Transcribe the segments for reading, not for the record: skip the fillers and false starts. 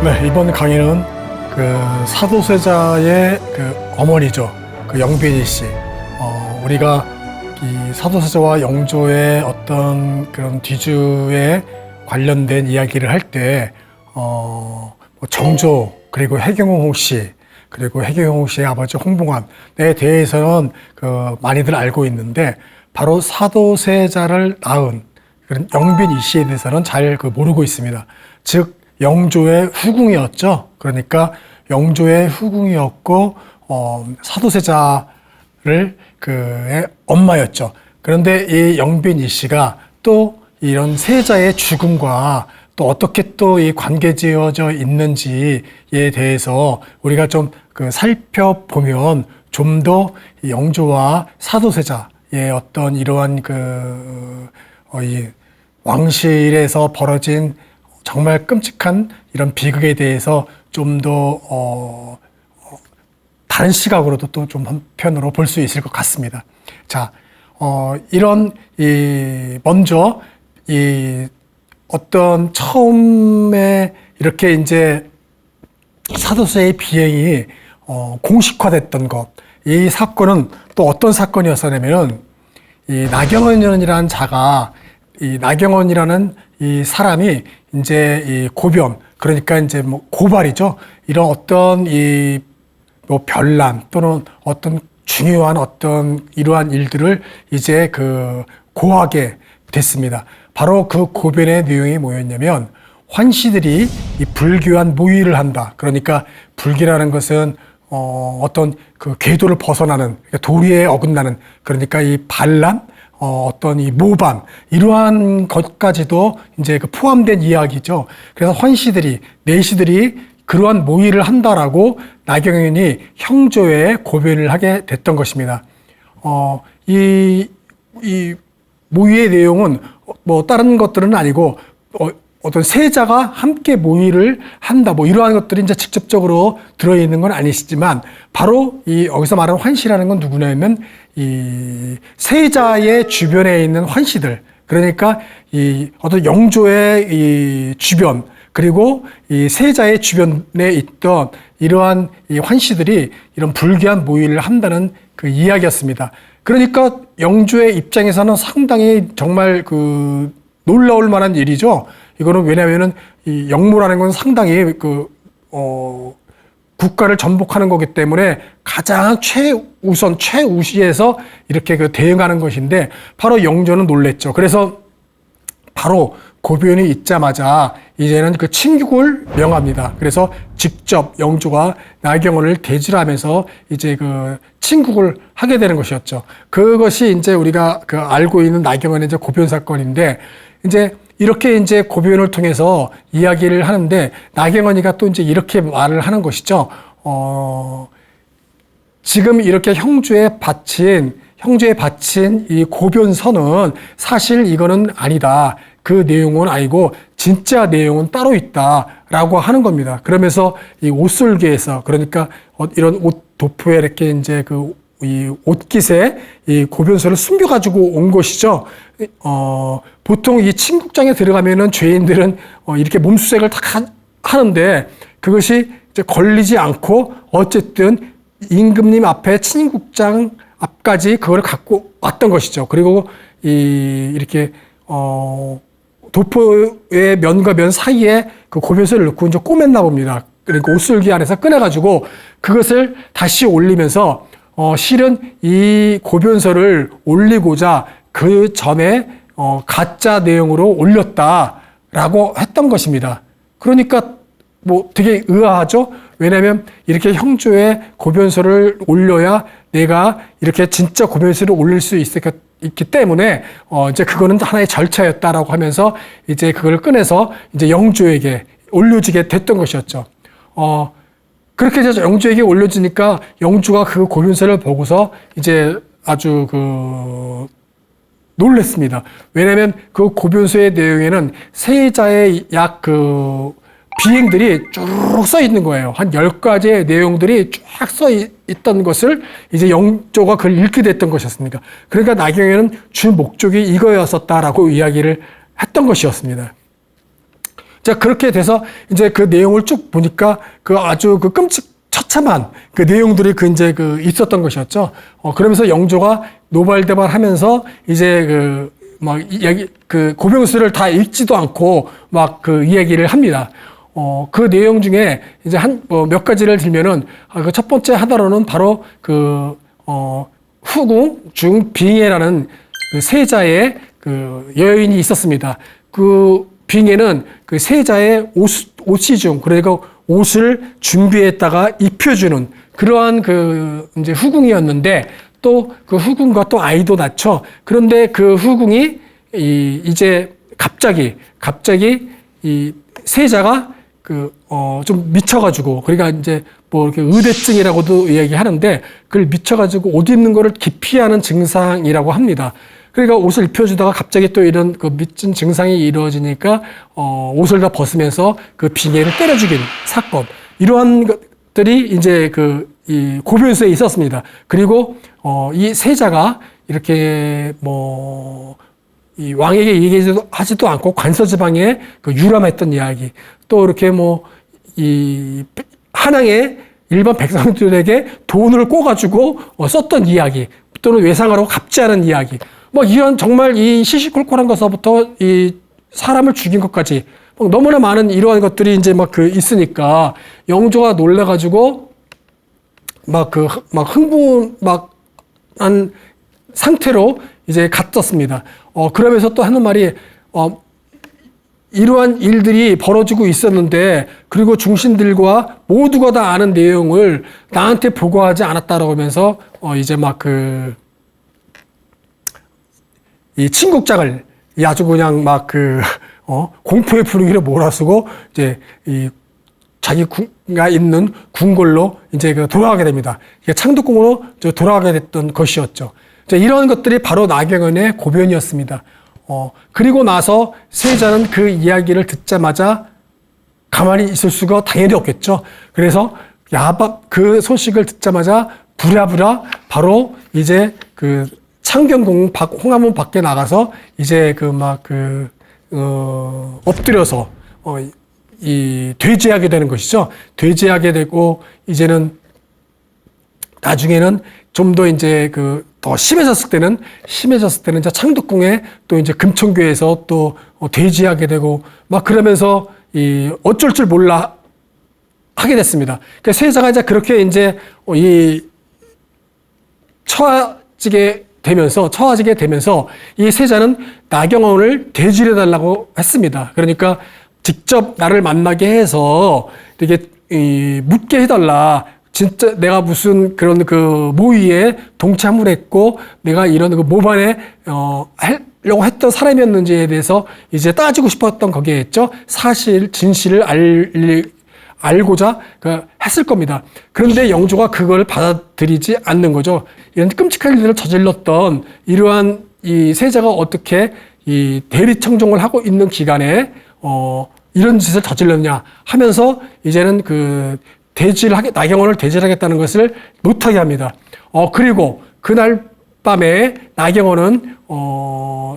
네, 이번 강의는 사도세자의 어머니죠. 영빈이 씨. 우리가 이 사도세자와 영조의 어떤 그런 뒤주에 관련된 이야기를 할 때, 정조, 그리고 해경홍 씨, 그리고 해경홍 씨의 아버지 홍봉안에 대해서는 많이들 알고 있는데, 바로 사도세자를 낳은 그런 영빈이 씨에 대해서는 잘 모르고 있습니다. 즉, 영조의 후궁이었죠. 그러니까 영조의 후궁이었고 사도세자를 그의 엄마였죠. 그런데 이 영빈이 씨가 또 이런 세자의 죽음과 또 어떻게 또 이 관계지어져 있는지에 대해서 우리가 좀 살펴보면 좀 더 영조와 사도세자의 어떤 이러한 이 왕실에서 벌어진 정말 끔찍한 이런 비극에 대해서 좀 더 다른 시각으로도 또 좀 한편으로 볼 수 있을 것 같습니다. 자, 이런 먼저 어떤 처음에 이렇게 이제 사도세자의 비행이 공식화됐던 것, 이 사건은 또 어떤 사건이었냐면은 이 나경원이라는 자가 이 나경원이라는 이 사람이 이제 이 고변, 그러니까 이제 고발이죠. 이런 어떤 변란 또는 어떤 중요한 어떤 이러한 일들을 이제 고하게 됐습니다. 바로 그 고변의 내용이 뭐였냐면 환시들이 이 불교한 모의를 한다. 그러니까 불교라는 것은 어떤 궤도를 벗어나는, 도리에 어긋나는, 그러니까 이 반란, 어떤 이 모반, 이러한 것까지도 이제 포함된 이야기죠. 그래서 환시들이, 내시들이 그러한 모의를 한다라고 나경원이 형조에 고변을 하게 됐던 것입니다. 이 모의의 내용은 다른 것들은 아니고, 어떤 세자가 함께 모의를 한다, 이러한 것들이 이제 직접적으로 들어있는 건 아니시지만, 바로 여기서 말하는 환시라는 건 누구냐면, 이 세자의 주변에 있는 환시들, 그러니까 어떤 영조의 이 주변, 그리고 이 세자의 주변에 있던 이러한 이 환시들이 이런 불귀한 모의를 한다는 이야기였습니다. 그러니까 영조의 입장에서는 상당히 정말 놀라울 만한 일이죠. 이거는 왜냐면은 이 영모라는 건 상당히 국가를 전복하는 거기 때문에 가장 최우시에서 이렇게 대응하는 것인데, 바로 영조는 놀랬죠. 그래서 바로 고변이 있자마자 이제는 친국을 명합니다. 그래서 직접 영조가 나경원을 대질하면서 이제 친국을 하게 되는 것이었죠. 그것이 이제 우리가 알고 있는 나경원의 이제 고변 사건인데, 이제 이렇게 이제 고변을 통해서 이야기를 하는데, 나경원이가 또 이제 이렇게 말을 하는 것이죠. 지금 이렇게 형주에 바친 이 고변서는 사실 이거는 아니다. 그 내용은 아니고 진짜 내용은 따로 있다라고 하는 겁니다. 그러면서 이 옷솔기에서, 그러니까 이런 옷 도포에 이렇게 이제 이 옷깃에 이 고변서를 숨겨가지고 온 것이죠. 보통 이 친국장에 들어가면은 죄인들은 이렇게 몸수색을 다 하는데, 그것이 이제 걸리지 않고 어쨌든 임금님 앞에 친국장 앞까지 그걸 갖고 왔던 것이죠. 그리고 이렇게 도포의 면과 면 사이에 고변서를 넣고 이제 꼬맸나 봅니다. 그러니까 옷솔기 안에서 꺼내가지고 그것을 다시 올리면서 실은 이 고변서를 올리고자 그 전에 가짜 내용으로 올렸다라고 했던 것입니다. 그러니까 되게 의아하죠? 왜냐면 이렇게 형조의 고변서를 올려야 내가 이렇게 진짜 고변서를 올릴 수 있기 때문에 이제 그거는 하나의 절차였다라고 하면서 이제 그걸 꺼내서 이제 영조에게 올려지게 됐던 것이었죠. 그렇게 해서 영조에게 올려지니까 영조가 그 고변서를 보고서 이제 아주 놀랬습니다. 왜냐면 그 고변서의 내용에는 세자의 비행들이 쭉 써 있는 거예요. 한 10가지의 내용들이 쫙 써 있던 것을 이제 영조가 그걸 읽게 됐던 것이었습니다. 그러니까 나경원은 주 목적이 이거였었다라고 이야기를 했던 것이었습니다. 자, 그렇게 돼서 이제 그 내용을 쭉 보니까 그 아주 그 처참한 그 내용들이 있었던 것이었죠. 그러면서 영조가 노발대발 하면서 이제 고병수를 다 읽지도 않고 막 그 이야기를 합니다. 그 내용 중에 이제 몇 가지를 들면은, 그 첫 번째 하나로는 바로 후궁 중 빙예라는 그 세자의 그 여인이 있었습니다. 그 빙예는 그 세자의 옷이 중, 그러니까 옷을 준비했다가 입혀주는 그러한 그 이제 후궁이었는데, 또 그 후궁과 또 아이도 낳죠. 그런데 그 후궁이 이제 갑자기 이 세자가 좀 미쳐가지고, 그러니까 이제 뭐 이렇게 의대증이라고도 이야기하는데, 그걸 미쳐가지고 옷 입는 거를 기피하는 증상이라고 합니다. 그러니까 옷을 입혀주다가 갑자기 또 이런 그 미친 증상이 이루어지니까 옷을 다 벗으면서 그 빙예를 때려 죽인 사건, 이러한 것들이 이제 이 고변수에 있었습니다. 그리고 이 세자가 이렇게 이 왕에게 얘기하지도 않고 관서지방에 유람했던 이야기, 또 이렇게 이 한양의 일반 백성들에게 돈을 꿔가지고 썼던 이야기, 또는 외상하라고 갑질하는 이야기, 이런 정말 이 시시콜콜한 것서부터 이 사람을 죽인 것까지 너무나 많은 이러한 것들이 이제 있으니까 영조가 놀라가지고 흥분한 상태로 이제 갔었습니다. 그러면서 또 하는 말이, 이러한 일들이 벌어지고 있었는데, 그리고 중신들과 모두가 다 아는 내용을 나한테 보고하지 않았다라고 하면서, 이제 이 친국장을 아주 그냥 공포의 분위기를 몰아쓰고, 이제 자기가 있는 궁궐로 이제 돌아가게 됩니다. 창덕궁으로 돌아가게 됐던 것이었죠. 이런 것들이 바로 나경원의 고변이었습니다. 그리고 나서 세자는 그 이야기를 듣자마자 가만히 있을 수가 당연히 없겠죠. 그래서 그 소식을 듣자마자 부랴부랴 바로 이제 창경궁 홍화문 밖에 나가서 이제 엎드려서 돼지하게 되는 것이죠. 돼지하게 되고, 이제는 나중에는 좀 더 이제 더 심해졌을 때는 이제 창덕궁에 또 이제 금천교에서 또 돼지하게 되고 그러면서 어쩔 줄 몰라 하게 됐습니다. 그러니까 세자가 이제 그렇게 이제 처하지게 되면서 이 세자는 나경원을 대질해 달라고 했습니다. 그러니까 직접 나를 만나게 해서 되게 묻게 해달라. 진짜 내가 무슨 그런 모의에 동참을 했고, 내가 이런 모반에 하려고 했던 사람이었는지에 대해서 이제 따지고 싶었던 거기에였죠. 사실 진실을 알고자 했을 겁니다. 그런데 영조가 그걸 받아들이지 않는 거죠. 이런 끔찍한 일들을 저질렀던 이러한 이 세자가 어떻게 이 대리청정을 하고 있는 기간에 이런 짓을 저질렀냐 하면서 이제는 나경원을 대질하겠다는 것을 못하게 합니다. 그리고 그날 밤에 나경원은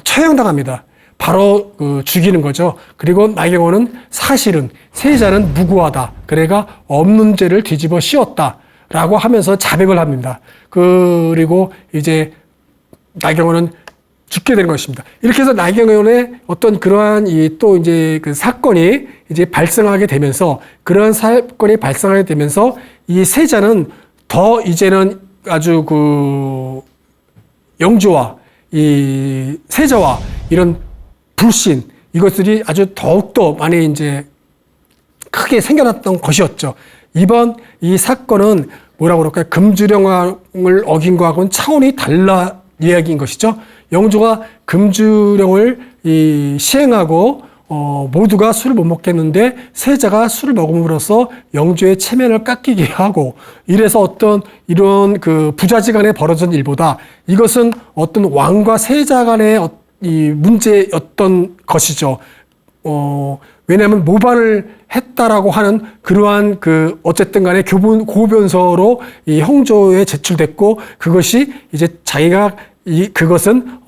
처형당합니다. 바로 죽이는 거죠. 그리고 나경원은 사실은 세자는 무고하다, 그래가 없는 죄를 뒤집어 씌웠다라고 하면서 자백을 합니다. 그리고 이제 나경원은 죽게 되는 것입니다. 이렇게 해서 나경원의 어떤 그러한 또 이제 사건이 이제 발생하게 되면서, 그러한 사건이 발생하게 되면서 이 세자는 더 이제는 아주 영조와 이 세자와 이런 불신, 이것들이 아주 더욱더 많이 이제 크게 생겨났던 것이었죠. 이번 이 사건은 뭐라고 그럴까요? 금주령을 어긴 거하고는 차원이 달라 이야기인 것이죠. 영조가 금주령을 시행하고 모두가 술을 못 먹겠는데 세자가 술을 먹음으로써 영조의 체면을 깎이게 하고, 이래서 이런 부자지간에 벌어진 일보다 이것은 어떤 왕과 세자 간의 이 문제였던 것이죠. 왜냐하면 모반을 했다라고 하는 그러한 어쨌든 간에 고변서로 이 형조에 제출됐고, 그것이 이제 자기가 그것은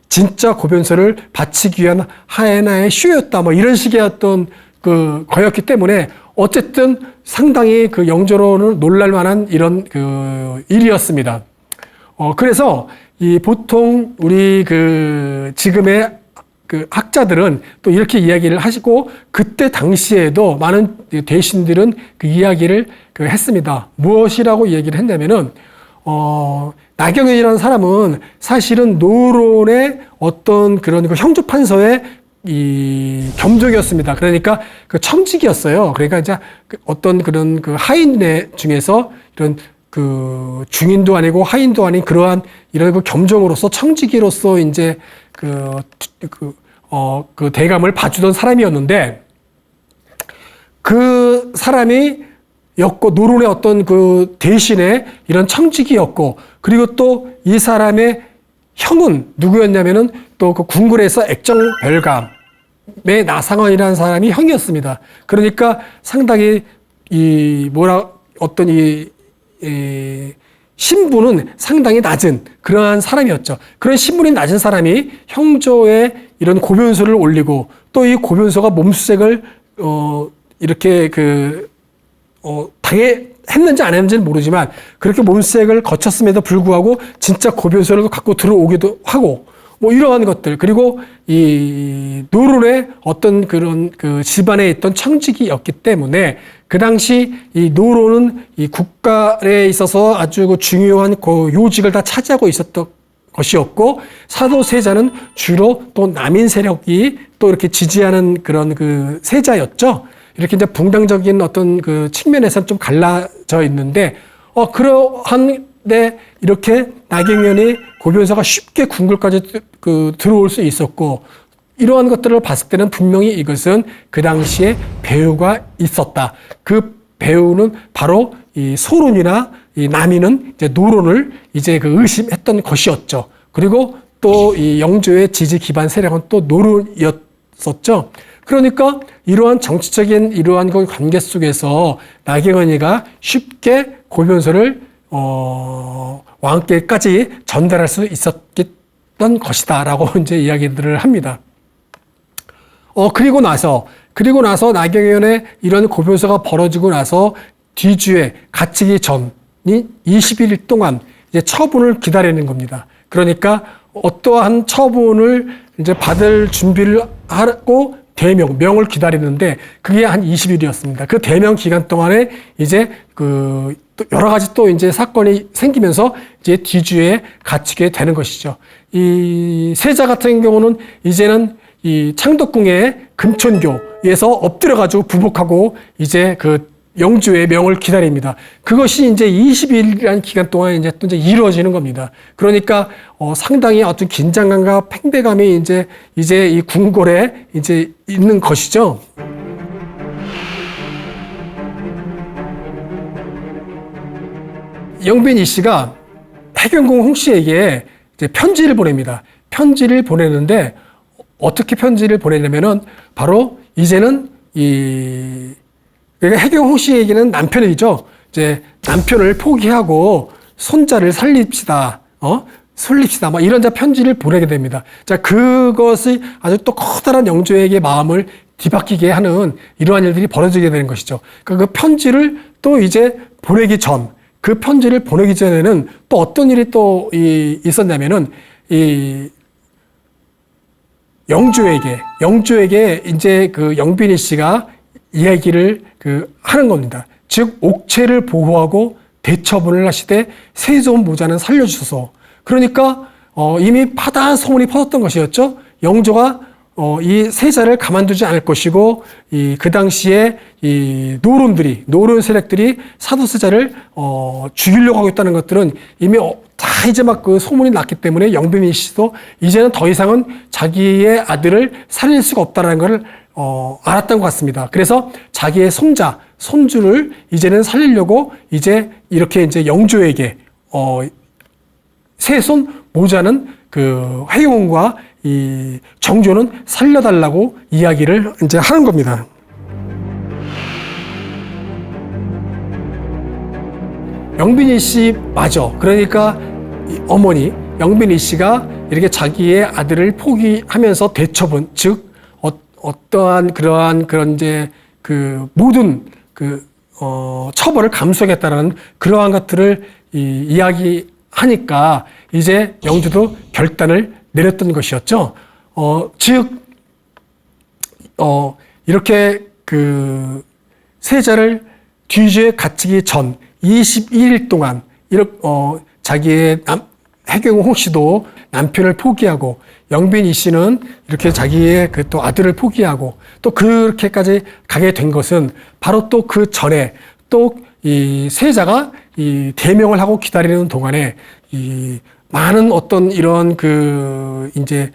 진짜 고변서를 바치기 위한 하나의 쇼였다, 이런 식의 어떤 거였기 때문에 어쨌든 상당히 그 영조로는 놀랄만한 이런 그 일이었습니다. 그래서 이 보통 우리 그 지금의 그 학자들은 또 이렇게 이야기를 하시고 그때 당시에도 많은 대신들은 그 이야기를 했습니다. 무엇이라고 이야기를 했냐면은 나경원이라는 사람은 사실은 노론의 어떤 그런 그 형조판서의 이 겸종이었습니다. 그러니까 그 청직이었어요. 그러니까 이제 어떤 그런 그 하인 중에서 이런 그 중인도 아니고 하인도 아닌 그러한 이런 그 겸종으로서 청지기로서 이제 그 대감을 봐주던 사람이었는데 그 사람이 였고 노론의 어떤 그 대신에 이런 청지기였고 그리고 또 이 사람의 형은 누구였냐면은 또 그 궁궐에서 액정별감의 나상원이라는 사람이 형이었습니다. 그러니까 상당히 어떤 신분은 상당히 낮은 그러한 사람이었죠. 그런 신분이 낮은 사람이 형조에 이런 고변소를 올리고 또 이 고변소가 몸수색을 이렇게 했는지 안 했는지는 모르지만 그렇게 몸수색을 거쳤음에도 불구하고 진짜 고변소를 갖고 들어오기도 하고 뭐 이러한 것들 그리고 이 노론의 어떤 그런 그 집안에 있던 청직이었기 때문에 그 당시 이 노론은 이 국가에 있어서 아주 그 중요한 그 요직을 다 차지하고 있었던 것이었고 사도세자는 주로 또 남인 세력이 또 이렇게 지지하는 그런 그 세자였죠. 이렇게 이제 붕당적인 어떤 그 측면에서는 좀 갈라져 있는데 그러한데 이렇게 나경원이 고변소가 쉽게 궁궐까지 들어올 수 있었고 이러한 것들을 봤을 때는 분명히 이것은 그 당시에 배후가 있었다. 그 배후는 바로 이 소론이나 이 남인은 이제 노론을 이제 그 의심했던 것이었죠. 그리고 또 이 영조의 지지 기반 세력은 또 노론이었었죠. 그러니까 이러한 정치적인 이러한 그 관계 속에서 나경원이가 쉽게 고변소를 왕께까지 전달할 수 있었던 것이다라고 이제 이야기들을 합니다. 그리고 나서 나경원의 이런 고변소가 벌어지고 나서 뒤주에 갇히기 전이 21일 동안 이제 처분을 기다리는 겁니다. 그러니까 어떠한 처분을 이제 받을 준비를 하고 명을 기다리는데 그게 한 20일이었습니다. 그 대명 기간 동안에 이제 또 여러 가지 또 이제 사건이 생기면서 이제 뒤주에 갇히게 되는 것이죠. 이 세자 같은 경우는 이제는 이 창덕궁의 금천교에서 엎드려가지고 부복하고 이제 그 영주의 명을 기다립니다. 그것이 이제 20일이라는 기간 동안 이제 또 이루어지는 겁니다. 그러니까 상당히 어떤 긴장감과 팽배감이 이제 이 궁궐에 이제 있는 것이죠. 영빈이 씨가 해경궁 홍씨에게 이제 편지를 보냅니다. 편지를 보내는데 어떻게 편지를 보내냐면은 바로 이제는 그러니까 해경 홍씨에게는 남편이죠. 이제 남편을 포기하고 손자를 살립시다. 살립시다. 뭐 이런 편지를 보내게 됩니다. 자, 그것이 아주 또 커다란 영조에게 마음을 뒤바뀌게 하는 이러한 일들이 벌어지게 되는 것이죠. 그 편지를 또 이제 그 편지를 보내기 전에는 또 어떤 일이 또 있었냐면은 영조에게 이제 그 영빈이 씨가 이야기를 하는 겁니다. 즉 옥체를 보호하고 대처분을 하시되 세존 모자는 살려주소서. 그러니까 이미 파다한 소문이 퍼졌던 것이었죠. 영조가 이 세자를 가만두지 않을 것이고 그 당시에 이 노론 세력들이 사도세자를 죽이려고 하고 있다는 것들은 이미 다 이제 막 그 소문이 났기 때문에 영빈이 씨도 이제는 더 이상은 자기의 아들을 살릴 수가 없다는 걸 알았던 것 같습니다. 그래서 자기의 손주를 이제는 살리려고 이제 이렇게 이제 영조에게 세손 모자는 그 회용과 이 정조는 살려달라고 이야기를 이제 하는 겁니다. 영빈이 씨 맞아. 그러니까 어머니 영빈이 씨가 이렇게 자기의 아들을 포기하면서 대처분, 즉 어떠한 그런 이제 그 모든 처벌을 감수하겠다라는 그러한 것들을 이야기하니까 이제 영주도 결단을 내렸던 것이었죠. 즉, 이렇게 그 세자를 뒤주에 갇히기 전 21일 동안 자기의 해경호 홍 씨도 남편을 포기하고 영빈 이 씨는 이렇게 자기의 그 또 아들을 포기하고 또 그렇게까지 가게 된 것은 바로 또 그 전에 또 이 세자가 이 대명을 하고 기다리는 동안에 이 많은 어떤 이런 이제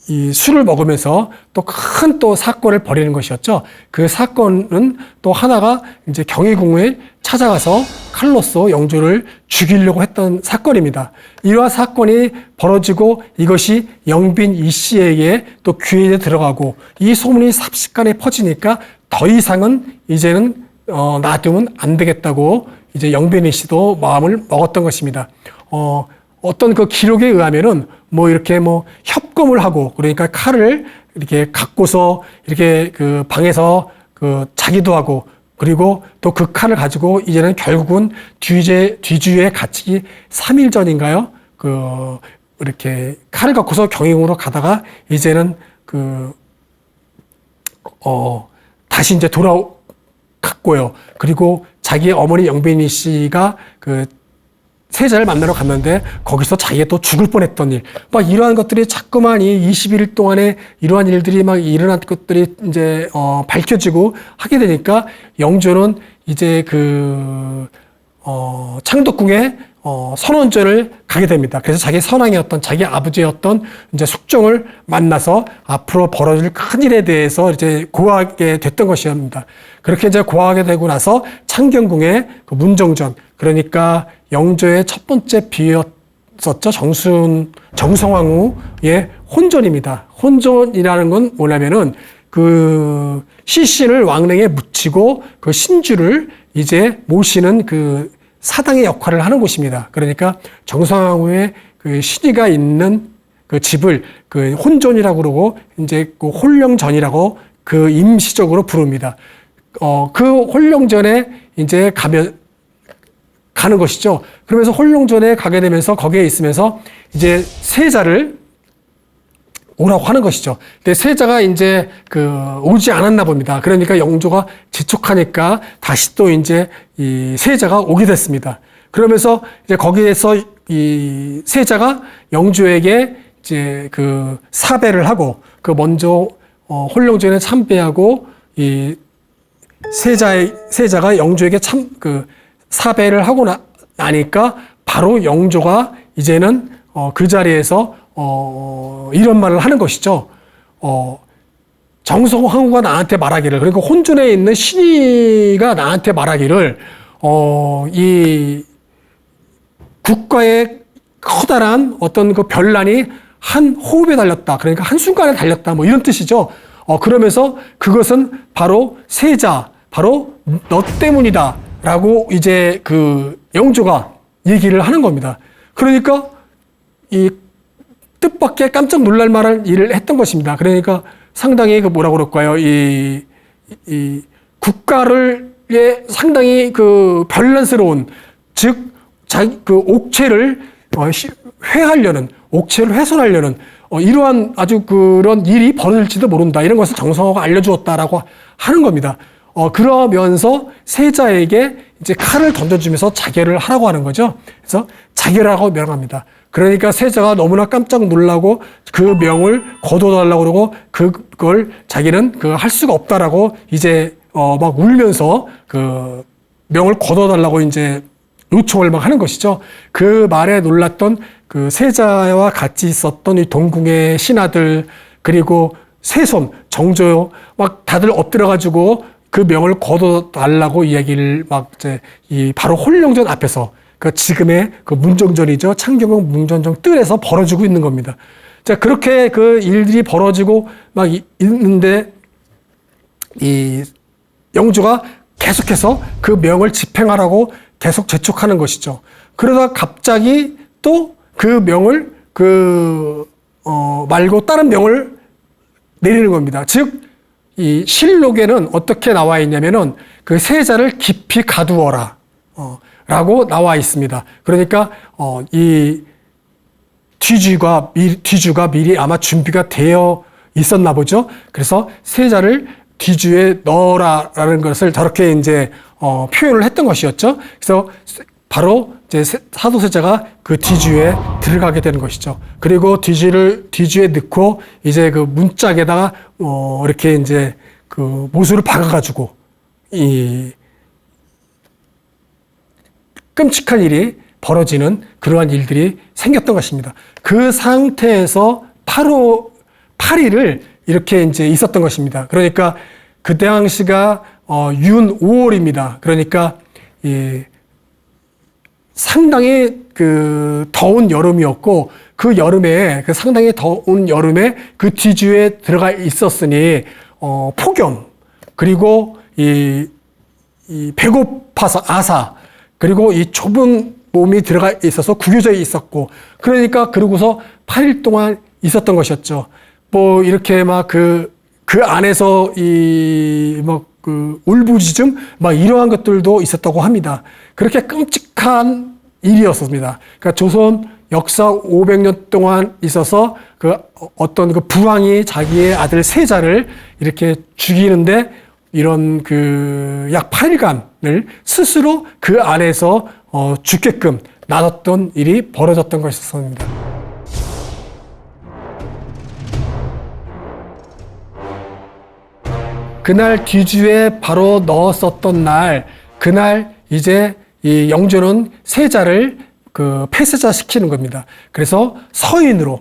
이 술을 먹으면서 또 큰 또 사건을 벌이는 것이었죠. 그 사건은 또 하나가 이제 경희궁에 찾아가서 칼로서 영조를 죽이려고 했던 사건입니다. 이러한 사건이 벌어지고 이것이 영빈 이 씨에게 또 귀에 들어가고 이 소문이 삽시간에 퍼지니까 더 이상은 이제는 놔두면 안 되겠다고 이제 영빈 이 씨도 마음을 먹었던 것입니다. 어떤 그 기록에 의하면은 이렇게 협검을 하고 그러니까 칼을 이렇게 갖고서 이렇게 그 방에서 자기도 하고 그리고 또 그 칼을 가지고 이제는 결국은 뒤주에 갇히기 3일 전인가요? 이렇게 칼을 갖고서 경희궁으로 가다가 이제는 다시 이제 돌아갔고요. 그리고 자기의 어머니 영빈이 씨가 세자를 만나러 갔는데 거기서 자기가 또 죽을 뻔했던 일, 막 이러한 것들이 자꾸만 이 21일 동안에 이러한 일들이 막 일어난 것들이 이제 밝혀지고 하게 되니까 영조는 이제 창덕궁에 선원전을 가게 됩니다. 그래서 자기 선왕이었던 자기 아버지였던 이제 숙종을 만나서 앞으로 벌어질 큰 일에 대해서 이제 고하게 됐던 것이었습니다. 그렇게 이제 고하게 되고 나서 창경궁의 문정전, 그러니까 영조의 첫 번째 비였었죠. 정성황후의 혼전입니다. 혼전이라는 건 뭐냐면은 시신을 왕릉에 묻히고 신주를 이제 모시는 사당의 역할을 하는 곳입니다. 그러니까 정성황후의 신의가 있는 집을 혼전이라고 그러고 이제 홀령전이라고 임시적으로 부릅니다. 홀령전에 이제 가는 것이죠. 그러면서 홀령전에 가게 되면서 거기에 있으면서 이제 세자를 오라고 하는 것이죠. 근데 세자가 이제 오지 않았나 봅니다. 그러니까 영조가 재촉하니까 다시 또 이제 이 세자가 오게 됐습니다. 그러면서 이제 거기에서 이 세자가 영조에게 이제 사배를 하고 먼저 홀령전에 참배하고 이 세자가 영조에게 사배를 하고 나니까 바로 영조가 이제는 그 자리에서 이런 말을 하는 것이죠. 정성황후가 나한테 말하기를, 그러니까 혼전에 있는 신의가 나한테 말하기를, 이 국가의 커다란 어떤 변란이 한 호흡에 달렸다. 그러니까 한순간에 달렸다. 이런 뜻이죠. 그러면서 그것은 바로 세자, 바로 너 때문이다. 라고 이제 영조가 얘기를 하는 겁니다. 그러니까 이 뜻밖의 깜짝 놀랄 만한 일을 했던 것입니다. 그러니까 상당히 뭐라고 그럴까요? 이 국가를 상당히 변란스러운, 즉 옥체를 회하려는, 옥체를 훼손하려는 이러한 아주 그런 일이 벌어질지도 모른다. 이런 것을 정성호가 알려주었다라고 하는 겁니다. 그러면서 세자에게 이제 칼을 던져주면서 자결을 하라고 하는 거죠. 그래서 자결하라고 명합니다. 그러니까 세자가 너무나 깜짝 놀라고 그 명을 거둬달라고 그러고 그걸 자기는 할 수가 없다라고 이제 막 울면서 명을 거둬달라고 이제 요청을 막 하는 것이죠. 그 말에 놀랐던 세자와 같이 있었던 이 동궁의 신하들, 그리고 세손, 정조 막 다들 엎드려가지고 그 명을 거둬달라고 이야기를 바로 홀령전 앞에서 지금의 문정전이죠. 창경궁 문정전 뜰에서 벌어지고 있는 겁니다. 자, 그렇게 일들이 벌어지고 막 있는데 이 영조가 계속해서 그 명을 집행하라고 계속 재촉하는 것이죠. 그러다 갑자기 또 그 명을 말고 다른 명을 내리는 겁니다. 즉, 이 실록에는 어떻게 나와 있냐면은 그 세자를 깊이 가두어라. 라고 나와 있습니다. 그러니까, 이 뒤주가 미리 아마 준비가 되어 있었나 보죠. 그래서 세자를 뒤주에 넣어라라는 것을 저렇게 이제 표현을 했던 것이었죠. 그래서 바로 이제 사도세자가 그 뒤주에 들어가게 되는 것이죠. 그리고 뒤주에 넣고 이제 그 문짝에다가 이렇게 이제 그 못을 박아가지고 이 끔찍한 일이 벌어지는 그러한 일들이 생겼던 것입니다. 그 상태에서 8일을 이렇게 이제 있었던 것입니다. 그러니까 그 당시가 윤 5월입니다. 그러니까 상당히 그 더운 여름이었고 그 여름에 그 상당히 더운 여름에 그 뒤주에 들어가 있었으니 폭염 그리고 이 배고파서 아사 그리고 이 좁은 몸이 들어가 있어서 구겨져 있었고 그러니까 그러고서 8일 동안 있었던 것이었죠. 뭐 이렇게 막 그 안에서 그 울부짖음 막 이러한 것들도 있었다고 합니다. 그렇게 끔찍한 일이었습니다. 그러니까 조선 역사 500년 동안 있어서 그 어떤 그 부왕이 자기의 아들 세자를 이렇게 죽이는데 이런 그 약 8일간을 스스로 그 안에서 죽게끔 놔뒀던 일이 벌어졌던 것이었습니다. 그날 뒤주에 바로 넣었었던 날, 그날 이제 이 영조는 세자를 그 폐세자 시키는 겁니다. 그래서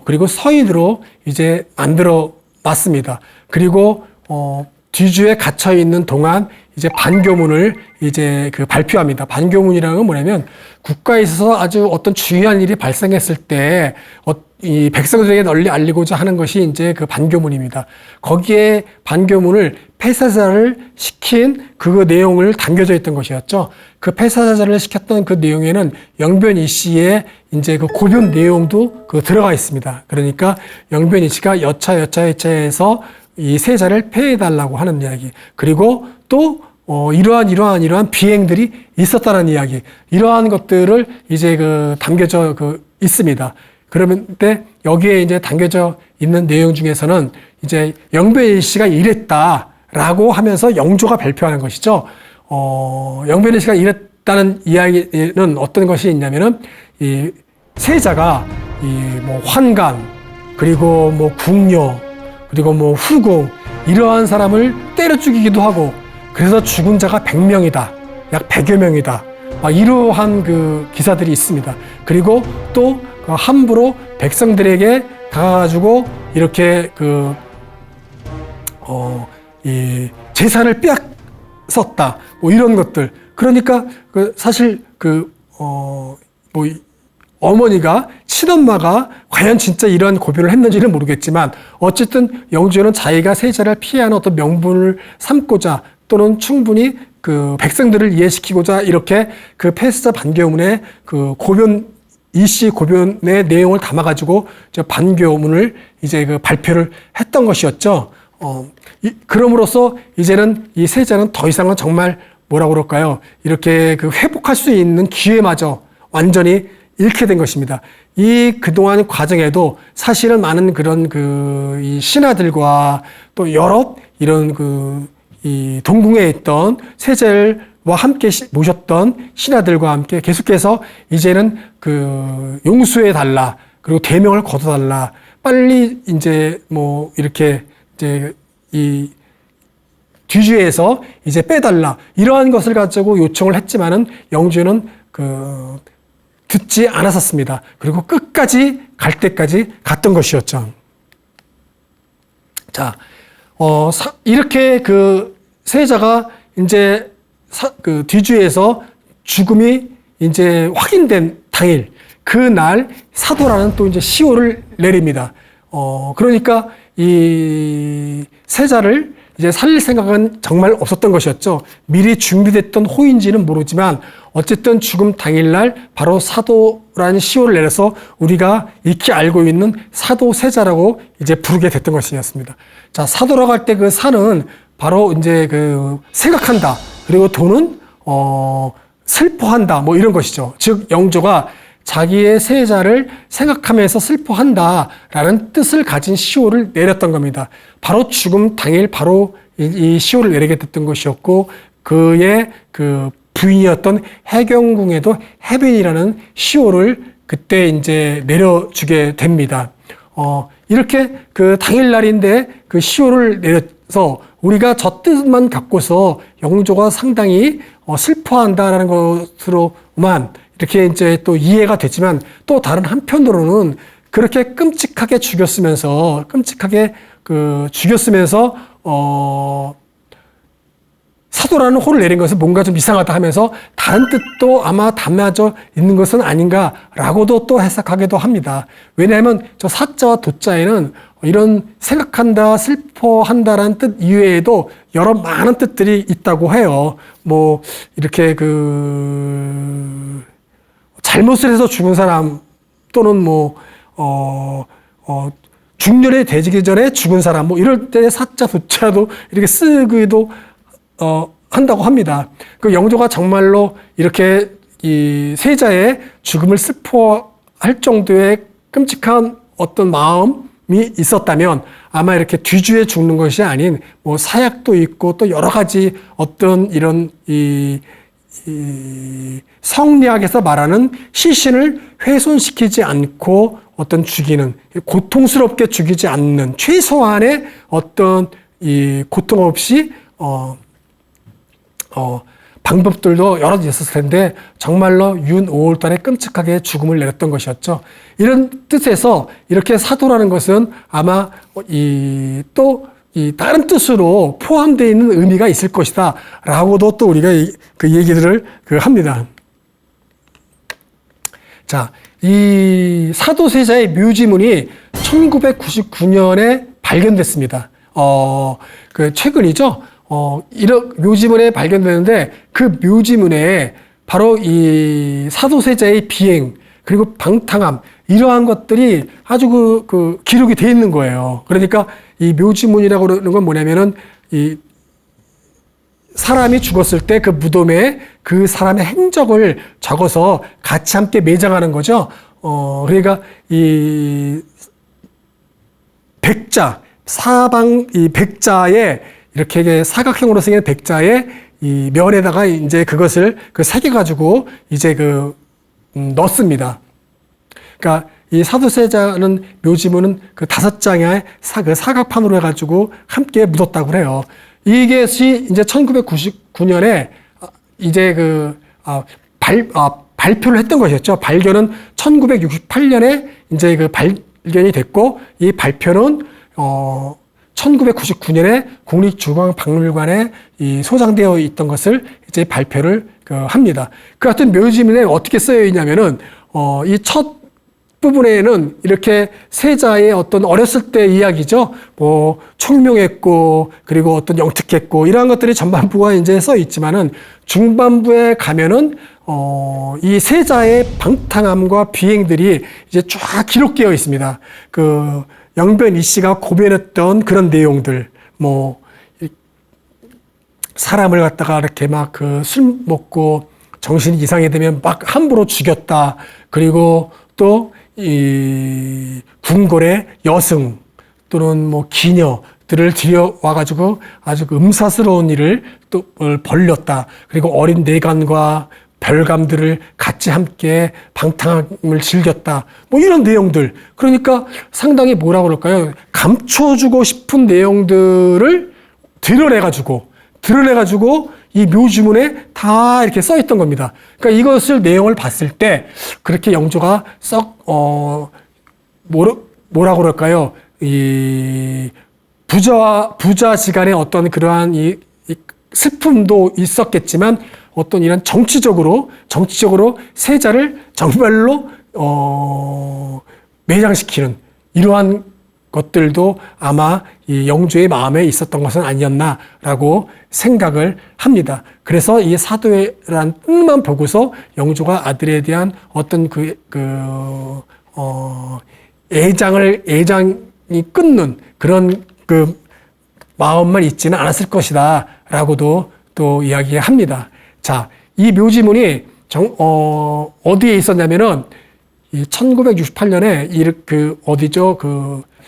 그리고 서인으로 이제 만들어 놨습니다. 그리고 뒤주에 갇혀 있는 동안 이제 반교문을 이제 그 발표합니다. 반교문이라는 건 뭐냐면 국가에 있어서 아주 어떤 중요한 일이 발생했을 때 이 백성들에게 널리 알리고자 하는 것이 이제 그 반교문입니다. 거기에 반교문을 폐사자를 시킨 그 내용을 담겨져 있던 것이었죠. 그 폐사자를 시켰던 그 내용에는 영변이 씨의 이제 그 고변 내용도 그 들어가 있습니다. 그러니까 영변이 씨가 여차해서 이 세자를 폐해달라고 하는 이야기. 그리고 또 이러한 비행들이 있었다는 이야기. 이러한 것들을 이제 그 담겨져 있습니다. 그런데 여기에 이제 담겨져 있는 내용 중에서는 이제 영변이 씨가 이랬다라고 하면서 영조가 발표하는 것이죠. 영변이 씨가 이랬다는 이야기는 어떤 것이 있냐면은 이 세자가 뭐 환관 그리고 뭐 궁녀 그리고 뭐 후궁 이러한 사람을 때려 죽이기도 하고 그래서 죽은 자가 100명이다. 약 100여 명이다. 이러한 그 기사들이 있습니다. 그리고 또 함부로 백성들에게 다가가지고 이렇게 이 재산을 빼앗았다. 뭐 이런 것들. 그러니까 사실 어머니가 친엄마가 과연 진짜 이러한 고변을 했는지는 모르겠지만 어쨌든 영조는 자기가 세자를 피하는 어떤 명분을 삼고자 또는 충분히 그 백성들을 이해시키고자 이렇게 그 폐세자 반교문의 그 이씨 고변의 내용을 담아가지고 반교문을 이제 그 발표를 했던 것이었죠. 그럼으로써 이제는 이 세자는 더 이상은 정말 뭐라고 그럴까요? 이렇게 그 회복할 수 있는 기회마저 완전히 잃게 된 것입니다. 그동안 과정에도 사실은 많은 그런 이 신하들과 또 여러 이런 이 동궁에 있던 세자와 함께 모셨던 신하들과 함께 계속해서 이제는 용수해 달라. 그리고 대명을 거둬달라. 빨리 이제 뭐 이렇게 이제 이 뒤주에서 이제 빼달라. 이러한 것을 가지고 요청을 했지만은 영조는 듣지 않았었습니다. 그리고 끝까지 갈 때까지 갔던 것이었죠. 자, 이렇게 세자가 이제 뒤주에서 죽음이 이제 확인된 당일, 그날 사도라는 또 이제 시호를 내립니다. 그러니까 이 세자를 이제 살릴 생각은 정말 없었던 것이었죠. 미리 준비됐던 호인지는 모르지만 어쨌든 죽음 당일날 바로 사도라는 시호를 내려서 우리가 익히 알고 있는 사도세자라고 이제 부르게 됐던 것이었습니다. 자, 사도라고 할 때 그 사는 바로 이제 그 생각한다. 그리고 도는 슬퍼한다. 뭐 이런 것이죠. 즉 영조가 자기의 세자를 생각하면서 슬퍼한다라는 뜻을 가진 시호를 내렸던 겁니다. 바로 죽음 당일 바로 이 시호를 내리게 됐던 것이었고 그의 그 부인이었던 해경궁에도 해변이라는 시호를 그때 이제 내려주게 됩니다. 이렇게 그 당일날인데 그 시호를 내려서 우리가 저 뜻만 갖고서 영조가 상당히 슬퍼한다라는 것으로만 이렇게 이제 또 이해가 되지만 또 다른 한편으로는 그렇게 끔찍하게 죽였으면서 사도라는 호를 내린 것은 뭔가 좀 이상하다 하면서 다른 뜻도 아마 담아져 있는 것은 아닌가라고도 또 해석하기도 합니다. 왜냐하면 저 사자와 도자에는 이런 생각한다, 슬퍼한다라는 뜻 이외에도 여러 많은 뜻들이 있다고 해요. 뭐 이렇게 잘못을 해서 죽은 사람 또는 중년에 되기 전에 죽은 사람 뭐 이럴 때 사자 도자도 이렇게 쓰기도 한다고 합니다. 그 영조가 정말로 이렇게 이 세자의 죽음을 슬퍼할 정도의 끔찍한 어떤 마음이 있었다면 아마 이렇게 뒤주에 죽는 것이 아닌 뭐 사약도 있고 또 여러 가지 어떤 이런 성리학에서 말하는 시신을 훼손시키지 않고 어떤 죽이는 고통스럽게 죽이지 않는 최소한의 어떤 이 고통 없이 방법들도 여러 가지 있었을 텐데 정말로 윤 5월달에 끔찍하게 죽음을 내렸던 것이었죠. 이런 뜻에서 이렇게 사도라는 것은 아마 다른 뜻으로 포함되어 있는 의미가 있을 것이다 라고도 또 우리가 그 얘기들을 합니다. 자, 이 사도세자의 묘지문이 1999년에 발견됐습니다. 최근이죠. 이런 묘지문에 발견되는데 그 묘지문에 바로 이 사도세자의 비행 그리고 방탕함 이러한 것들이 아주 기록이 되어 있는 거예요. 그러니까 이 묘지문이라고 그러는 건 뭐냐면은 이 사람이 죽었을 때 그 무덤에 그 사람의 행적을 적어서 같이 함께 매장하는 거죠. 그러니까 이 백자에 이렇게 사각형으로 생긴 백자에 이 면에다가 이제 그것을 새겨가지고 이제 넣습니다. 그러니까 이 사도세자는 묘지문은 5장의 사각판으로 해가지고 함께 묻었다고 그래요. 이것이 이제 1999년에 이제 발표를 했던 것이었죠. 발견은 1968년에 이제 발견이 됐고 이 발표는 1999년에 국립중앙박물관에 소장되어 있던 것을 이제 발표를 합니다. 그 같은 묘지문에 어떻게 쓰여 있냐면은 이 첫 부분에는 이렇게 세자의 어떤 어렸을 때 이야기죠. 뭐 총명했고 그리고 어떤 영특했고 이러한 것들이 전반부가 이제 써 있지만은 중반부에 가면은 이 세자의 방탕함과 비행들이 이제 쫙 기록되어 있습니다. 영변 이 씨가 고변했던 그런 내용들, 뭐 사람을 갖다가 이렇게 막 술 먹고 정신이 이상이 되면 막 함부로 죽였다. 그리고 또 이 궁궐의 여승 또는 뭐 기녀들을 들여와가지고 아주 음사스러운 일을 또 벌렸다. 그리고 어린 내간과 별감들을 같이 함께 방탕함을 즐겼다. 뭐 이런 내용들. 그러니까 상당히 뭐라고 그럴까요? 감춰주고 싶은 내용들을 드러내가지고 이 묘지문에 다 이렇게 써 있던 겁니다. 그러니까 이것을 내용을 봤을 때 그렇게 영조가 뭐라고 그럴까요? 이 부자지간의 어떤 그러한 이 슬픔도 있었겠지만 어떤 이런 정치적으로 세자를 정말로 매장시키는 이러한 것들도 아마 이 영조의 마음에 있었던 것은 아니었나라고 생각을 합니다. 그래서 이 사도라는 뜻만 보고서 영조가 아들에 대한 어떤 애장이 끊는 그런 마음만 있지는 않았을 것이다 라고도 또 이야기합니다. 자, 이 묘지문이 어디에 있었냐면은 이 1968년에 어디죠?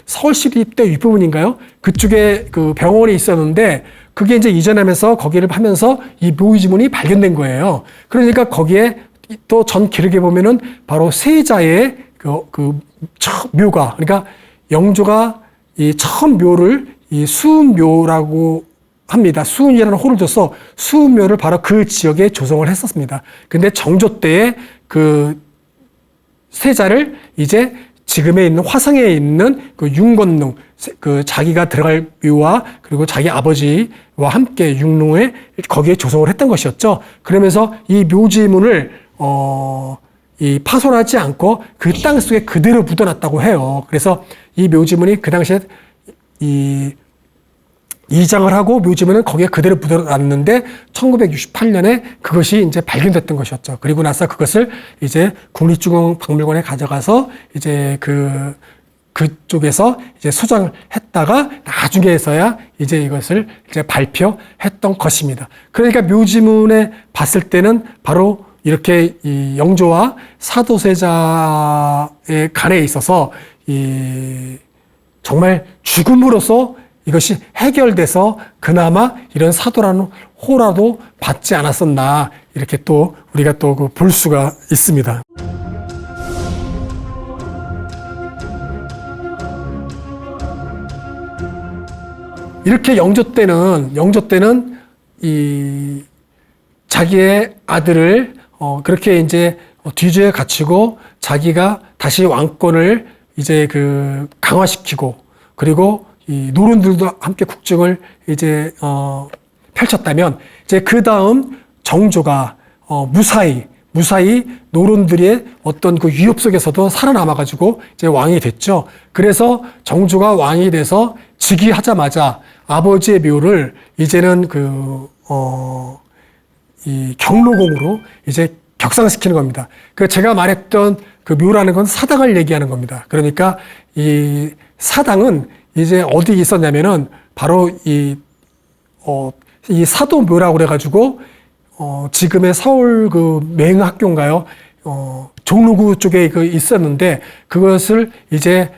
서울시립대 윗부분인가요? 그쪽에 병원이 있었는데 그게 이제 이전하면서 거기를 하면서 이 묘지문이 발견된 거예요. 그러니까 거기에 또 전 기록에 보면은 바로 세자의 묘가, 그러니까 영조가 이 처음 묘를 이 수은묘라고 합니다. 수은이라는 호를 둬서 수은묘를 바로 그 지역에 조성을 했었습니다. 근데 정조 때에 세자를 이제 지금에 있는 화성에 있는 윤건릉, 자기가 들어갈 묘와 그리고 자기 아버지와 함께 육릉에 거기에 조성을 했던 것이었죠. 그러면서 이 묘지문을 파손하지 않고 그 땅 속에 그대로 묻어놨다고 해요. 그래서 이 묘지문이 그 당시에 이장을 하고 묘지문은 거기에 그대로 묻어놨는데 1968년에 그것이 이제 발견됐던 것이었죠. 그리고 나서 그것을 이제 국립중앙박물관에 가져가서 이제 그쪽에서 이제 수정을 했다가 나중에서야 이제 이것을 이제 발표했던 것입니다. 그러니까 묘지문에 봤을 때는 바로 이렇게 이 영조와 사도세자의 간에 있어서 정말 죽음으로써 이것이 해결돼서 그나마 이런 사도라는 호라도 받지 않았었나 이렇게 또 우리가 또 볼 수가 있습니다. 이렇게 영조 때는 이 자기의 아들을 그렇게 이제 뒤주에 갇히고 자기가 다시 왕권을 이제 강화시키고 그리고 이 노론들도 함께 국정을 이제 펼쳤다면 이제 그 다음 정조가 무사히 노론들의 어떤 위협 속에서도 살아남아가지고 이제 왕이 됐죠. 그래서 정조가 왕이 돼서 즉위하자마자 아버지의 묘를 이제는 이 경로궁으로 이제 격상시키는 겁니다. 제가 말했던 묘라는 건 사당을 얘기하는 겁니다. 그러니까 이 사당은 이제 어디 있었냐면은 바로 이 사도묘라고 그래가지고 지금의 서울 맹학교인가요? 종로구 쪽에 있었는데 그것을 이제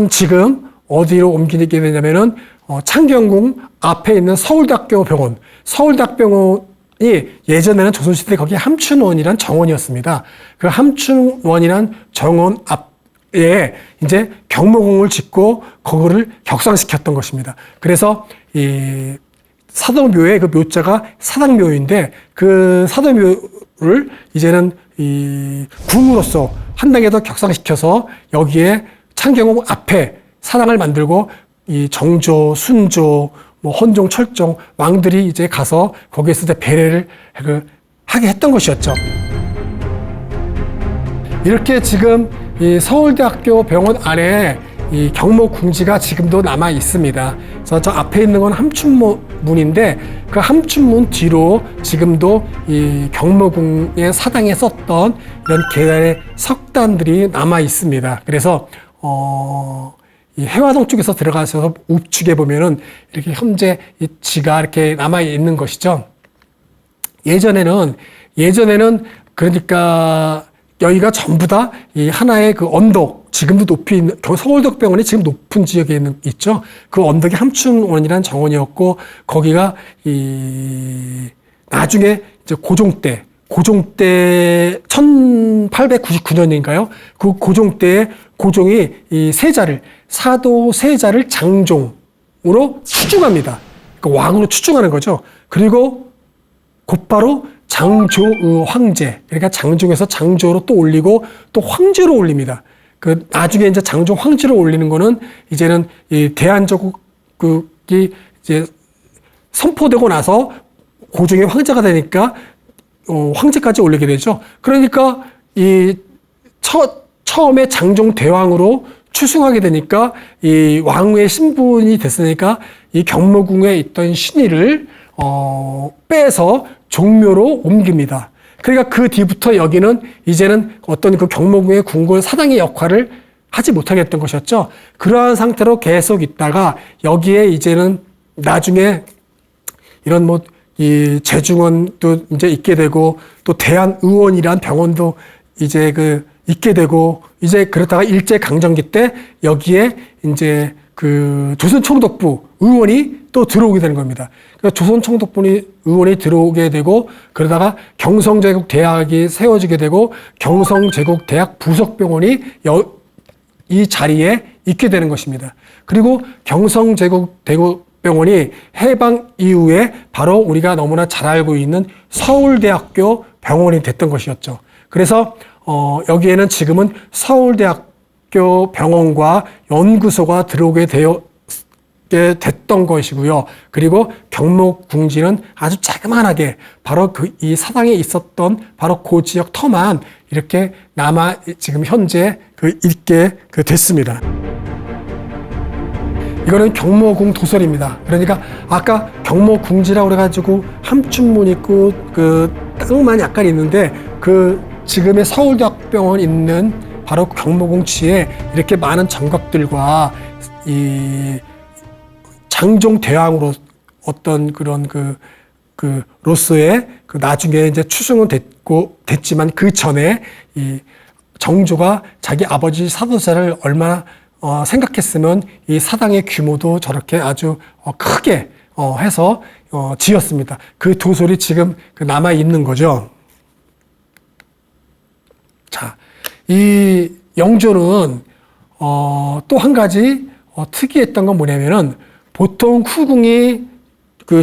지금 어디로 옮기게 되냐면은 창경궁 앞에 있는 서울대학교 병원, 서울대학병원이 예전에는 조선시대 거기 함춘원이란 정원이었습니다. 그 함춘원이란 정원 앞에 이제 경모궁을 짓고 그거를 격상시켰던 것입니다. 그래서 이 사도묘의 묘자가 사당묘인데 그 사도묘를 이제는 이 궁으로서 한 단계 더 격상시켜서 여기에 창경궁 앞에 사당을 만들고 이 정조, 순조, 헌종, 철종 왕들이 이제 가서 거기에서 이제 배례를 하게 했던 것이었죠. 이렇게 지금 이 서울대학교 병원 안에 이 경모궁지가 지금도 남아 있습니다. 그래서 저 앞에 있는 건 함춘문인데 그 함춘문 뒤로 지금도 이 경모궁의 사당에 썼던 이런 계단의 석단들이 남아 있습니다. 그래서 이 해화동 쪽에서 들어가셔서 우측에 보면은 이렇게 현재 이 지가 이렇게 남아 있는 것이죠. 예전에는 그러니까 여기가 전부 다 이 하나의 언덕, 지금도 높이 있는 서울대병원이 지금 높은 지역에 있죠. 그 언덕이 함춘원이라는 정원이었고 거기가 나중에 이제 고종 때 1899년인가요? 그 고종 때에 고종이 이 사도 세자를 장종으로 추중합니다. 그러니까 왕으로 추중하는 거죠. 그리고 곧바로 장조의 황제, 그러니까 장종에서 장조로 또 올리고 또 황제로 올립니다. 나중에 이제 장종 황제로 올리는 거는 이제는 이 대한제국이 이제 선포되고 나서 고종이 황제가 되니까 황제까지 올리게 되죠. 그러니까 처음에 장종 대왕으로 추승하게 되니까 이 왕후의 신분이 됐으니까 이 경모궁에 있던 신의를 빼서 종묘로 옮깁니다. 그러니까 그 뒤부터 여기는 이제는 어떤 그 경모궁의 궁궐 사당의 역할을 하지 못하게 했던 것이었죠. 그러한 상태로 계속 있다가 여기에 이제는 나중에 이런 뭐 이 재중원도 이제 있게 되고 또 대한의원이란 병원도 이제 그 있게 되고 이제 그러다가 일제 강점기 때 여기에 이제 그 조선총독부 의원이 또 들어오게 되는 겁니다. 그러니까 조선총독부 의원이 들어오게 되고 그러다가 경성제국대학이 세워지게 되고 경성제국대학 부속병원이 이 자리에 있게 되는 것입니다. 그리고 경성제국대학병원이 해방 이후에 바로 우리가 너무나 잘 알고 있는 서울대학교 병원이 됐던 것이었죠. 그래서 여기에는 지금은 서울대학교 병원과 연구소가 들어오게 됐던 것이고요. 그리고 경모궁지는 아주 자그만하게 바로 이 사당에 있었던 바로 그 지역 터만 이렇게 남아 지금 현재 있게 됐습니다. 이거는 경모궁 도설입니다. 그러니까 아까 경모궁지라고 그래가지고 함춘문 있고 그 땅만 약간 있는데 그 지금의 서울대학병원 있는 바로 경모궁지에 이렇게 많은 정각들과 이 장종대왕으로 어떤 그런 로서의 나중에 이제 추승은 됐지만 그 전에 이 정조가 자기 아버지 사도세자를 얼마나 생각했으면 이 사당의 규모도 저렇게 아주 크게 해서 지었습니다. 그 도솔이 지금 남아 있는 거죠. 자, 이 영조는 또 한 가지 특이했던 건 뭐냐면은 보통 후궁이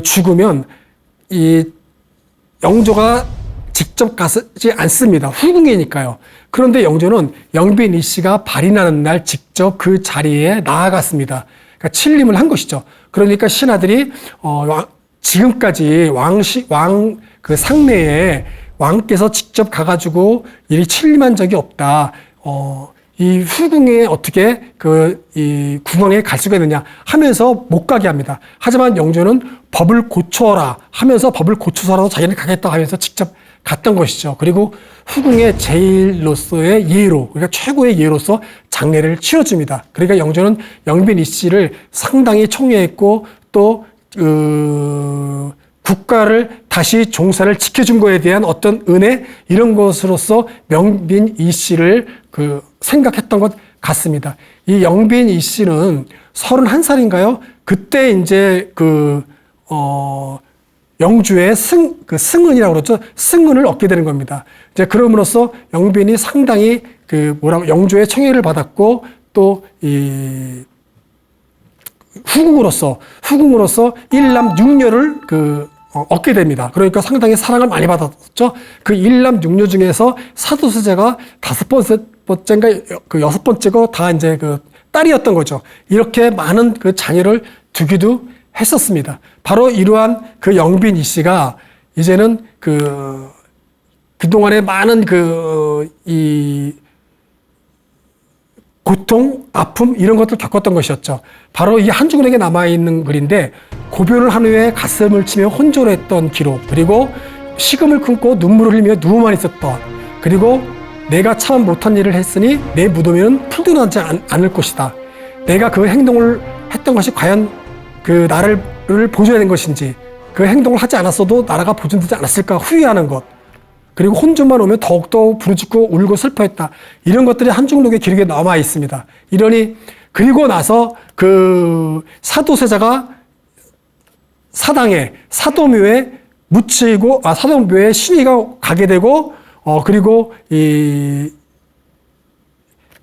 죽으면 이 영조가 직접 가지 않습니다. 후궁이니까요. 그런데 영조는 영빈 이씨가 발이 나는 날 직접 그 자리에 나아갔습니다. 그러니까 칠림을 한 것이죠. 그러니까 신하들이 지금까지 그 상내에 왕께서 직접 가가지고 이 칠림한 적이 없다. 이 후궁에 어떻게 이 국왕에 갈 수가 있느냐 하면서 못 가게 합니다. 하지만 영조는 법을 고쳐라 하면서 법을 고쳐서라도 자기는 가겠다 하면서 직접 갔던 것이죠. 그리고 후궁의 제일로서의 예로, 그러니까 최고의 예로서 장례를 치러줍니다. 그러니까 영조는 영빈 이씨를 상당히 총애했고 또 국가를 다시 종사를 지켜준 거에 대한 어떤 은혜 이런 것으로서 영빈 이씨를 생각했던 것 같습니다. 이 영빈 이씨는 31살인가요? 그때 이제 영주의 승은이라고 그러죠. 승은을 얻게 되는 겁니다. 이제 그럼으로써 영빈이 상당히 영주의 청애를 받았고 또 이 후궁으로서 일남 육녀를 얻게 됩니다. 그러니까 상당히 사랑을 많이 받았죠. 그 일남 육녀 중에서 사도세자가 5번째인가 6번째고 다 이제 딸이었던 거죠. 이렇게 많은 자녀를 두기도 했었습니다. 바로 이러한 영빈 이씨가 이제는 그동안에 많은 이 고통, 아픔 이런 것들 겪었던 것이었죠. 바로 이 한중록에 남아있는 글인데 고변을 한 후에 가슴을 치며 혼절했던 기록, 그리고 식음을 끊고 눈물을 흘리며 누워만 있었다. 그리고 내가 참 못한 일을 했으니 내 무덤에는 풀도 나지 않을 것이다. 내가 그 행동을 했던 것이 과연 나를 보존해야 된 것인지, 그 행동을 하지 않았어도 나라가 보존되지 않았을까 후회하는 것, 그리고 혼주만 오면 더욱더 부르짖고 울고 슬퍼했다. 이런 것들이 한중록의 기록에 남아 있습니다. 이러니 그리고 나서 사도세자가 사당에 사도묘에 묻히고 사도묘에 신의가 가게 되고 그리고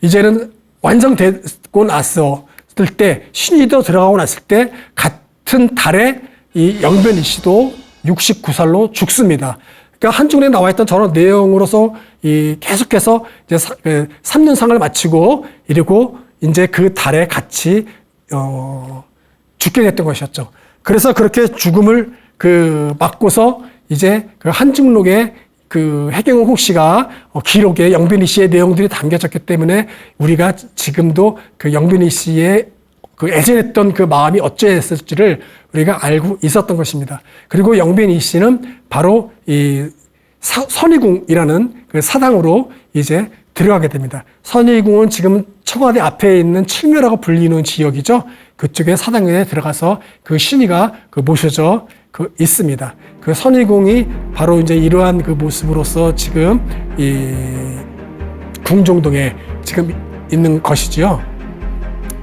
이제는 완성되고 났을 때 신의도 들어가고 났을 때 같은 달에 이 영변 이씨도 69살로 죽습니다. 그러니까 한중록에 나와 있던 저런 내용으로서 계속해서 이제 3년상을 마치고 이러고 이제 그 달에 같이 죽게 됐던 것이었죠. 그래서 그렇게 죽음을 맞고서 이제 한중록에 그 해경홍 씨가 기록에 영빈이 씨의 내용들이 담겨졌기 때문에 우리가 지금도 그 영빈이 씨의 그 애절했던 그 마음이 어찌했을지를 우리가 알고 있었던 것입니다. 그리고 영빈이 씨는 바로 이 선의궁이라는 그 사당으로 이제 들어가게 됩니다. 선의궁은 지금 청와대 앞에 있는 칠묘라고 불리는 지역이죠. 그쪽에 사당에 들어가서 그 신이가 그 모셔져 그 있습니다. 그 선의궁이 바로 이제 이러한 그 모습으로서 지금 이 궁정동에 지금 있는 것이지요.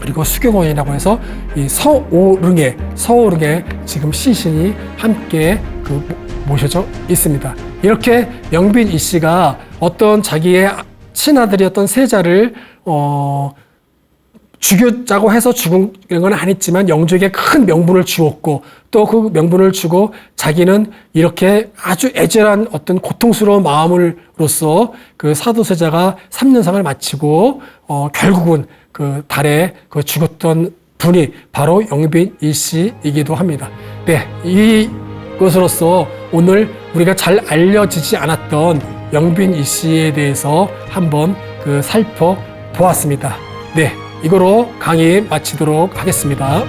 그리고 수경원이라고 해서 이 서오릉에 지금 시신이 함께 그 모셔져 있습니다. 이렇게 영빈 이 씨가 어떤 자기의 친아들이었던 세자를 죽였자고 해서 죽은 건 아니지만 영주에게 큰 명분을 주었고 또 그 명분을 주고 자기는 이렇게 아주 애절한 어떤 고통스러운 마음으로써 그 사도세자가 3년상을 마치고 결국은 그 달에 그 죽었던 분이 바로 영빈 이 씨이기도 합니다. 네, 이것으로서 오늘 우리가 잘 알려지지 않았던 영빈 이 씨에 대해서 한번 그 살펴보았습니다. 네, 이거로 강의 마치도록 하겠습니다.